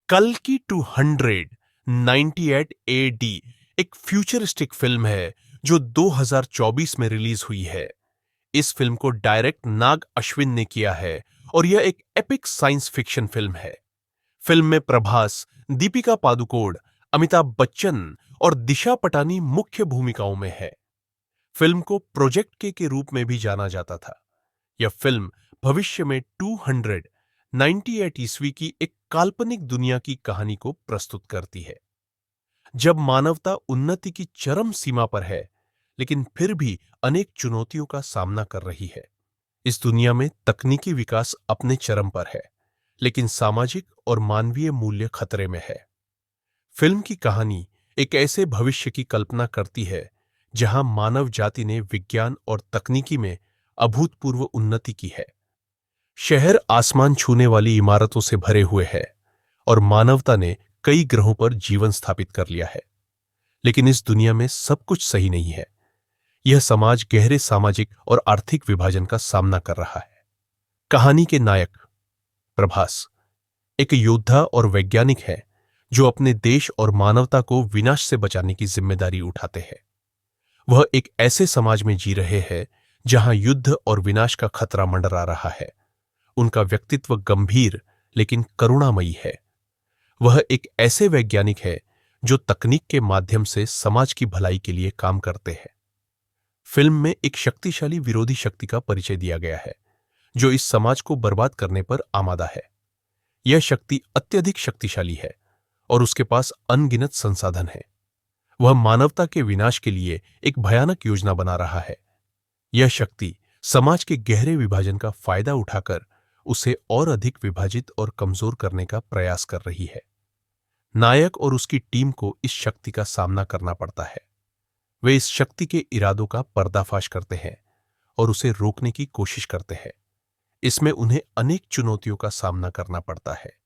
कल्कि 298 एडी एक futuristic film है जो 2024 में रिलीज हुई है। इस फिल्म को डायरेक्ट नाग अश्विन ने किया है और यह एक एपिक साइंस फिक्शन फिल्म है। फिल्म में प्रभास, दीपिका पादुकोण, अमिताभ बच्चन और दिशा पटानी मुख्य भूमिकाओं में है। फिल्म को प्रोजेक्ट के रूप में भी जाना जाता था। यह फिल्म भविष्य में 298 ईस्वी की एक काल्पनिक दुनिया की कहानी को प्रस्तुत करती है, जब मानवता उन्नति की चरम सीमा पर है, लेकिन फिर भी अनेक चुनौतियों का सामना कर रही है। इस दुनिया में तकनीकी विकास अपने चरम पर है, लेकिन सामाजिक और मानवीय मूल्य खतरे में है। फिल्म की कहानी एक ऐसे भविष्य की कल्पना करती है जहां मानव जाति ने विज्ञान और तकनीकी में अभूतपूर्व उन्नति की है। शहर आसमान छूने वाली इमारतों से भरे हुए हैं और मानवता ने कई ग्रहों पर जीवन स्थापित कर लिया है। लेकिन इस दुनिया में सब कुछ सही नहीं है। यह समाज गहरे सामाजिक और आर्थिक विभाजन का सामना कर रहा है। कहानी के नायक प्रभास एक योद्धा और वैज्ञानिक है जो अपने देश और मानवता को विनाश से बचाने की जिम्मेदारी उठाते हैं। वह एक ऐसे समाज में जी रहे हैं जहां युद्ध और विनाश का खतरा मंडरा रहा है। उनका व्यक्तित्व गंभीर लेकिन करुणामयी है। वह एक ऐसे वैज्ञानिक है जो तकनीक के माध्यम से समाज की भलाई के लिए काम करते हैं। फिल्म में एक शक्तिशाली विरोधी शक्ति का परिचय दिया गया है जो इस समाज को बर्बाद करने पर आमादा है। यह शक्ति अत्यधिक शक्तिशाली है और उसके पास अनगिनत संसाधन है। वह मानवता के विनाश के लिए एक भयानक योजना बना रहा है। यह शक्ति समाज के गहरे विभाजन का फायदा उठाकर उसे और अधिक विभाजित और कमजोर करने का प्रयास कर रही है। नायक और उसकी टीम को इस शक्ति का सामना करना पड़ता है। वे इस शक्ति के इरादों का पर्दाफाश करते हैं और उसे रोकने की कोशिश करते हैं। इसमें उन्हें अनेक चुनौतियों का सामना करना पड़ता है।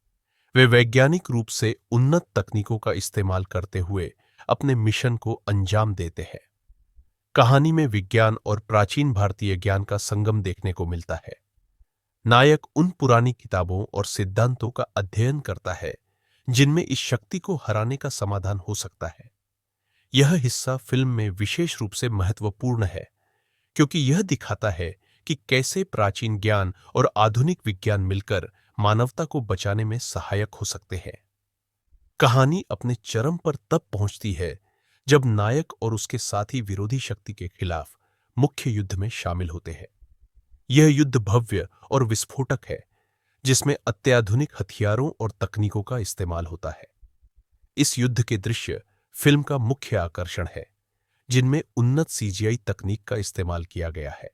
वे वैज्ञानिक रूप से उन्नत तकनीकों का इस्तेमाल करते हुए अपने मिशन को अंजाम देते हैं। कहानी में विज्ञान और प्राचीन भारतीय ज्ञान का संगम देखने को मिलता है। नायक उन पुरानी किताबों और सिद्धांतों का अध्ययन करता है जिनमें इस शक्ति को हराने का समाधान हो सकता है। यह हिस्सा फिल्म में विशेष रूप से महत्वपूर्ण है क्योंकि यह दिखाता है कि कैसे प्राचीन ज्ञान और आधुनिक विज्ञान मिलकर मानवता को बचाने में सहायक हो सकते हैं। कहानी अपने चरम पर तब पहुंचती है जब नायक और उसके साथी विरोधी शक्ति के खिलाफ मुख्य युद्ध में शामिल होते हैं। यह युद्ध भव्य और विस्फोटक है जिसमें अत्याधुनिक हथियारों और तकनीकों का इस्तेमाल होता है। इस युद्ध के दृश्य फिल्म का मुख्य आकर्षण है, जिनमें उन्नत सीजीआई तकनीक का इस्तेमाल किया गया है।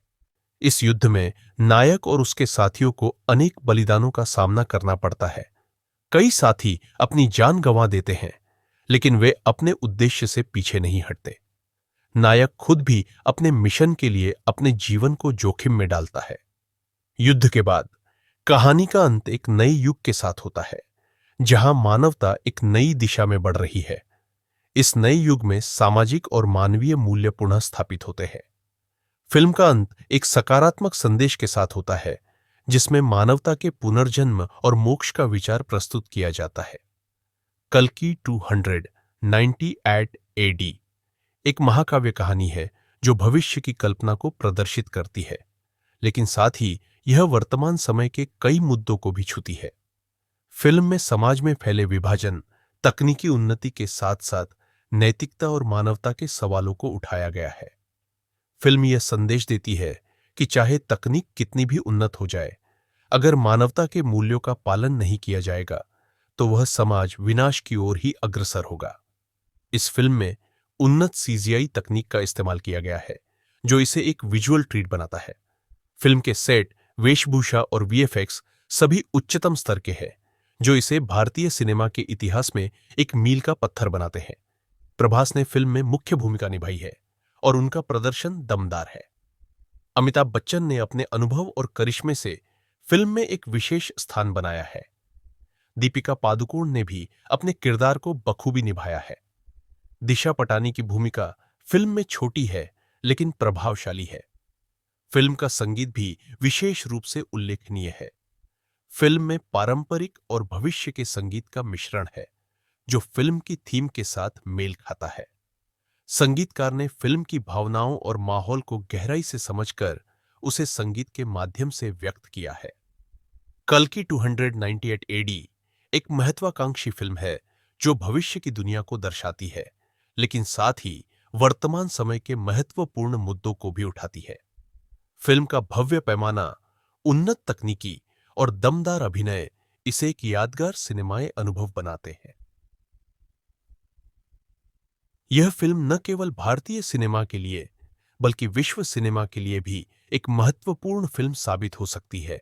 इस युद्ध में नायक और उसके साथियों को अनेक बलिदानों का सामना करना पड़ता है। कई साथी अपनी जान गंवा देते हैं, लेकिन वे अपने उद्देश्य से पीछे नहीं हटते। नायक खुद भी अपने मिशन के लिए अपने जीवन को जोखिम में डालता है। युद्ध के बाद कहानी का अंत एक नए युग के साथ होता है, जहां मानवता एक नई दिशा में बढ़ रही है। इस नए युग में सामाजिक और मानवीय मूल्य पुनः स्थापित होते हैं। फिल्म का अंत एक सकारात्मक संदेश के साथ होता है, जिसमें मानवता के पुनर्जन्म और मोक्ष का विचार प्रस्तुत किया जाता है। कल्कि 298 एडी एक महाकाव्य कहानी है जो भविष्य की कल्पना को प्रदर्शित करती है, लेकिन साथ ही यह वर्तमान समय के कई मुद्दों को भी छूती है। फिल्म में समाज में फैले विभाजन, तकनीकी उन्नति के साथ साथ नैतिकता और मानवता के सवालों को उठाया गया है। फिल्म यह संदेश देती है कि चाहे तकनीक कितनी भी उन्नत हो जाए, अगर मानवता के मूल्यों का पालन नहीं किया जाएगा तो वह समाज विनाश की ओर ही अग्रसर होगा। इस फिल्म में उन्नत सीजीआई तकनीक का इस्तेमाल किया गया है जो इसे एक विजुअल ट्रीट बनाता है। फिल्म के सेट, वेशभूषा और वीएफएक्स सभी उच्चतम स्तर के हैं, जो इसे भारतीय सिनेमा के इतिहास में एक मील का पत्थर बनाते हैं। प्रभास ने फिल्म में मुख्य भूमिका निभाई है और उनका प्रदर्शन दमदार है। अमिताभ बच्चन ने अपने अनुभव और करिश्मे से फिल्म में एक विशेष स्थान बनाया है। दीपिका पादुकोण ने भी अपने किरदार को बखूबी निभाया है। दिशा पटानी की भूमिका फिल्म में छोटी है लेकिन प्रभावशाली है। फिल्म का संगीत भी विशेष रूप से उल्लेखनीय है। फिल्म में पारंपरिक और भविष्य के संगीत का मिश्रण है, जो फिल्म की थीम के साथ मेल खाता है। संगीतकार ने फिल्म की भावनाओं और माहौल को गहराई से समझकर उसे संगीत के माध्यम से व्यक्त किया है। कल्कि 298 एडी एक महत्वाकांक्षी फिल्म है जो भविष्य की दुनिया को दर्शाती है, लेकिन साथ ही वर्तमान समय के महत्वपूर्ण मुद्दों को भी उठाती है। फिल्म का भव्य पैमाना, उन्नत तकनीकी और दमदार अभिनय इसे एक यादगार सिनेमाई अनुभव बनाते हैं। यह फिल्म न केवल भारतीय सिनेमा के लिए, बल्कि विश्व सिनेमा के लिए भी एक महत्वपूर्ण फिल्म साबित हो सकती है।